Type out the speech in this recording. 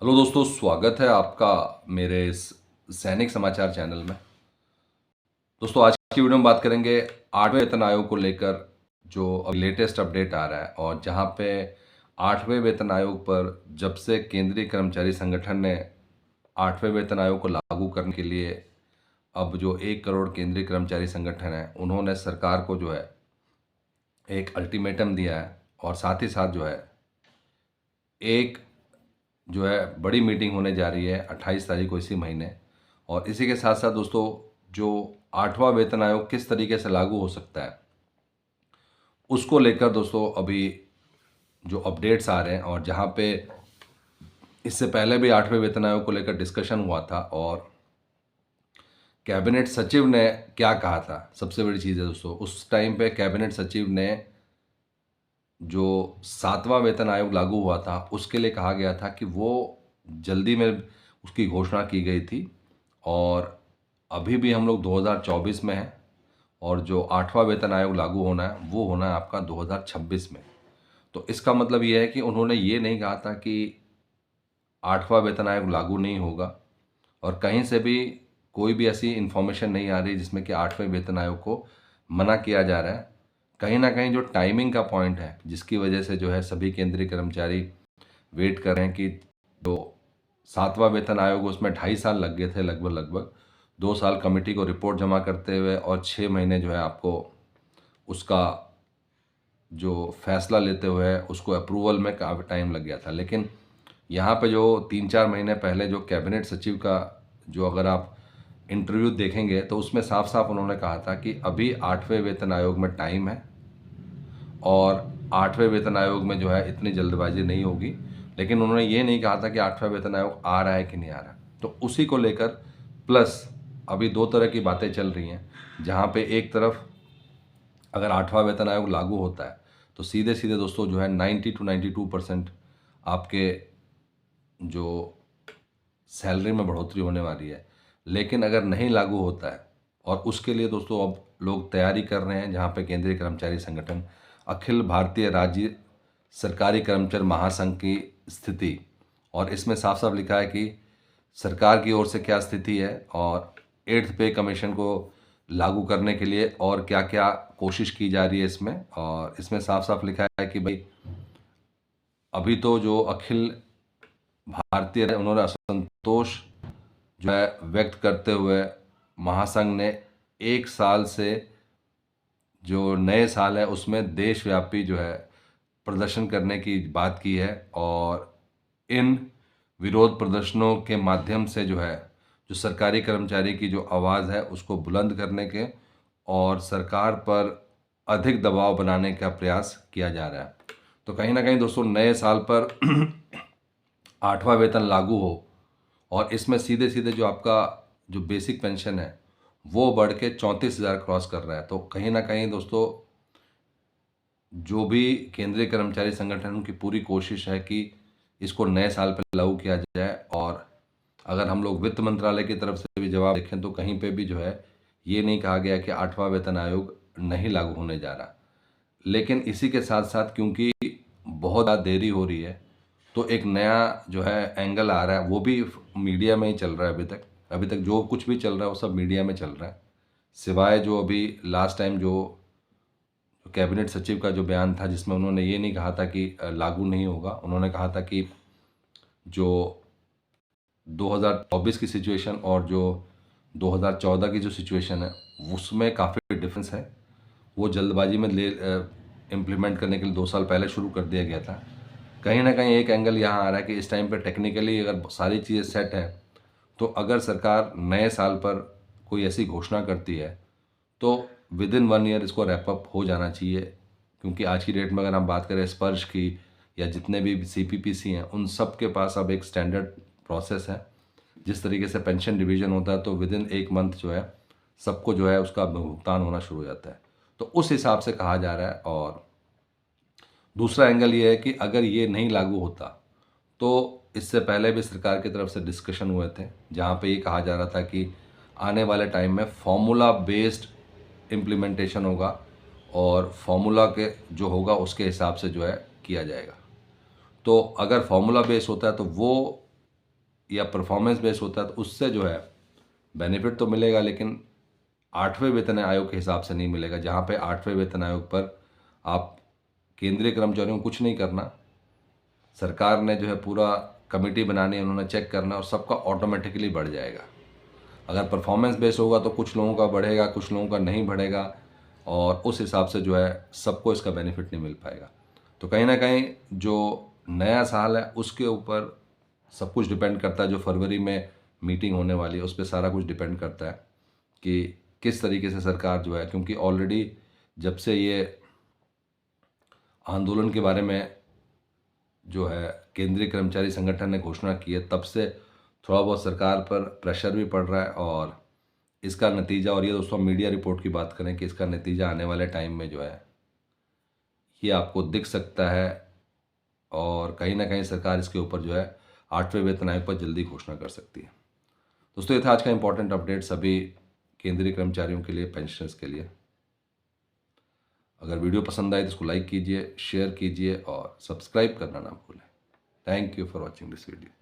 Hello दोस्तों, स्वागत है आपका मेरे इस सैनिक समाचार चैनल में। दोस्तों, आज की वीडियो में बात करेंगे 8वें वेतन आयोग को लेकर जो अभी लेटेस्ट अपडेट आ रहा है, और जहां पे 8वें वेतन आयोग पर जब से केंद्रीय कर्मचारी संगठन ने 8वें वेतन आयोग को लागू करने के लिए अब जो 1 करोड़ केंद्रीय कर्मचारी संगठन है, उन्होंने सरकार को जो है एक अल्टीमेटम दिया है, और साथ ही साथ जो है एक जो है बड़ी मीटिंग होने जा रही है 28 तारीख को इसी महीने। और इसी के साथ साथ दोस्तों, जो 8वां वेतन आयोग किस तरीके से लागू हो सकता है, उसको लेकर दोस्तों अभी जो अपडेट्स आ रहे हैं, और जहां पे इससे पहले भी 8वें वेतन आयोग को लेकर डिस्कशन हुआ था, और कैबिनेट सचिव ने क्या कहा था। सबसे बड़ी चीज़ है दोस्तों, उस टाइम पे कैबिनेट सचिव ने जो 7वां वेतन आयोग लागू हुआ था उसके लिए कहा गया था कि वो जल्दी में उसकी घोषणा की गई थी, और अभी भी हम लोग 2024 में हैं, और जो 8वां वेतन आयोग लागू होना है वो होना है आपका 2026 में। तो इसका मतलब ये है कि उन्होंने ये नहीं कहा था कि 8वां वेतन आयोग लागू नहीं होगा, और कहीं से भी कोई भी ऐसी इन्फॉर्मेशन नहीं आ रही जिसमें कि 8वें वेतन आयोग को मना किया जा रहा है। कहीं ना कहीं जो टाइमिंग का पॉइंट है, जिसकी वजह से जो है सभी केंद्रीय कर्मचारी वेट कर रहे हैं कि जो 7वां वेतन आयोग उसमें 2.5 साल लग गए थे, लगभग लगभग 2 साल कमेटी को रिपोर्ट जमा करते हुए, और 6 महीने जो है आपको उसका जो फैसला लेते हुए उसको अप्रूवल में काफ़ी टाइम लग गया था। लेकिन यहाँ पे जो 3-4 महीने पहले जो कैबिनेट सचिव का जो अगर आप इंटरव्यू देखेंगे तो उसमें साफ साफ उन्होंने कहा था कि अभी 8वें वेतन आयोग में टाइम है, और 8वें वेतन आयोग में जो है इतनी जल्दबाजी नहीं होगी। लेकिन उन्होंने ये नहीं कहा था कि 8वां वेतन आयोग आ रहा है कि नहीं आ रहा। तो उसी को लेकर प्लस अभी दो तरह की बातें चल रही हैं, जहाँ पे एक तरफ अगर 8वां वेतन आयोग लागू होता है तो सीधे सीधे दोस्तों जो है 90 to 92% आपके जो सैलरी में बढ़ोतरी होने वाली है। लेकिन अगर नहीं लागू होता है, और उसके लिए दोस्तों अब लोग तैयारी कर रहे हैं, जहाँ पे केंद्रीय कर्मचारी संगठन अखिल भारतीय राज्य सरकारी कर्मचारी महासंघ की स्थिति, और इसमें साफ साफ लिखा है कि सरकार की ओर से क्या स्थिति है, और 8th पे कमीशन को लागू करने के लिए और क्या क्या कोशिश की जा रही है इसमें। और इसमें साफ साफ लिखा है कि भाई अभी तो जो अखिल भारतीय उन्होंने असंतोष जो है व्यक्त करते हुए महासंघ ने 1 साल से जो नए साल है उसमें देशव्यापी जो है प्रदर्शन करने की बात की है, और इन विरोध प्रदर्शनों के माध्यम से जो है जो सरकारी कर्मचारी की जो आवाज़ है उसको बुलंद करने के और सरकार पर अधिक दबाव बनाने का प्रयास किया जा रहा है। तो कहीं ना कहीं दोस्तों नए साल पर 8वां वेतन लागू हो, और इसमें सीधे सीधे जो आपका जो बेसिक पेंशन है वो बढ़ के 34,000 क्रॉस कर रहा है। तो कहीं ना कहीं दोस्तों जो भी केंद्रीय कर्मचारी संगठन की पूरी कोशिश है कि इसको नए साल पर लागू किया जाए। और अगर हम लोग वित्त मंत्रालय की तरफ से भी जवाब देखें तो कहीं पे भी जो है ये नहीं कहा गया कि 8वां वेतन आयोग नहीं लागू होने जा रहा। लेकिन इसी के साथ साथ क्योंकि बहुत ज़्यादा देरी हो रही है, तो एक नया जो है एंगल आ रहा है, वो भी मीडिया में ही चल रहा है। अभी तक जो कुछ भी चल रहा है वो सब मीडिया में चल रहा है, सिवाय जो अभी लास्ट टाइम जो कैबिनेट सचिव का जो बयान था जिसमें उन्होंने ये नहीं कहा था कि लागू नहीं होगा। उन्होंने कहा था कि जो 2024 की सिचुएशन और जो 2014 की जो सिचुएशन है उसमें काफ़ी डिफरेंस है। वो जल्दबाजी में ले इम्प्लीमेंट करने के लिए 2 साल पहले शुरू कर दिया गया था। कहीं ना कहीं एक एंगल यहाँ आ रहा है कि इस टाइम पर टेक्निकली अगर सारी चीज़ें सेट है, तो अगर सरकार नए साल पर कोई ऐसी घोषणा करती है तो विद इन 1 ईयर इसको रैप अप हो जाना चाहिए। क्योंकि आज की डेट में अगर हम बात करें स्पर्श की या जितने भी CPPC हैं, उन सब के पास अब एक स्टैंडर्ड प्रोसेस है। जिस तरीके से पेंशन डिवीजन होता है तो विद इन 1 मंथ जो है सबको जो है उसका भुगतान होना शुरू हो जाता है। तो उस हिसाब से कहा जा रहा है। और दूसरा एंगल ये है कि अगर ये नहीं लागू होता तो इससे पहले भी सरकार की तरफ से डिस्कशन हुए थे, जहाँ पे ये कहा जा रहा था कि आने वाले टाइम में फॉर्मूला बेस्ड इम्प्लीमेंटेशन होगा, और फॉर्मूला के जो होगा उसके हिसाब से जो है किया जाएगा। तो अगर फॉर्मूला बेस होता है तो वो या परफॉर्मेंस बेस होता है तो उससे जो है बेनिफिट तो मिलेगा, लेकिन 8वें वेतन आयोग के हिसाब से नहीं मिलेगा, जहाँ पे 8वें वेतन आयोग पर आप केंद्रीय कर्मचारियों को कुछ नहीं करना, सरकार ने जो है पूरा कमेटी बनानी है, उन्होंने चेक करना और सबका ऑटोमेटिकली बढ़ जाएगा। अगर परफॉर्मेंस बेस होगा तो कुछ लोगों का बढ़ेगा, कुछ लोगों का नहीं बढ़ेगा, और उस हिसाब से जो है सबको इसका बेनिफिट नहीं मिल पाएगा। तो कहीं ना कहीं जो नया साल है उसके ऊपर सब कुछ डिपेंड करता है। जो फरवरी में मीटिंग होने वाली है उस पर सारा कुछ डिपेंड करता है कि किस तरीके से सरकार जो है, क्योंकि ऑलरेडी जब से ये आंदोलन के बारे में जो है केंद्रीय कर्मचारी संगठन ने घोषणा की है, तब से थोड़ा बहुत सरकार पर प्रेशर भी पड़ रहा है। और इसका नतीजा, और ये दोस्तों मीडिया रिपोर्ट की बात करें कि इसका नतीजा आने वाले टाइम में जो है ये आपको दिख सकता है, और कहीं ना कहीं सरकार इसके ऊपर जो है 8वें वेतन आयोग पर जल्दी घोषणा कर सकती है। दोस्तों ये था आज का इंपॉर्टेंट अपडेट सभी केंद्रीय कर्मचारियों के लिए, पेंशनर्स के लिए। अगर वीडियो पसंद आए तो इसको लाइक कीजिए, शेयर कीजिए और सब्सक्राइब करना ना भूलें। Thank you for watching this video.